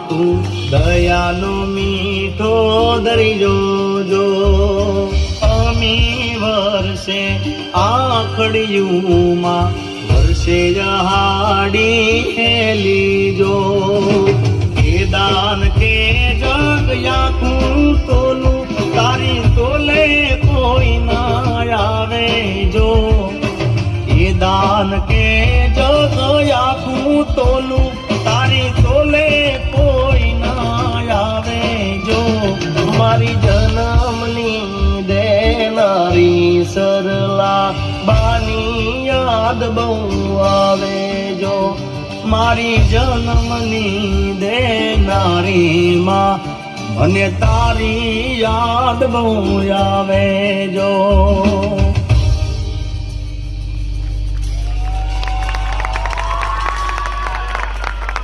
તું દયાનો મીઠો દરિયો જો અમી વર્ષે આખડિયુંમાં વર્ષે જહાડી હેલી જો એ દાન કે જગ યાખું તોલું તારી તોલે કોઈ ના આવે જો એ દાન કે જગ યાખું તોલું તારી તોલે કોઈ ના આવે જો મારી જન્મની દેનારી સરલા બાની યાદ બહુ આવે જો મારી જન્મની દેનારી માં મને તારી યાદ બહુ આવે જો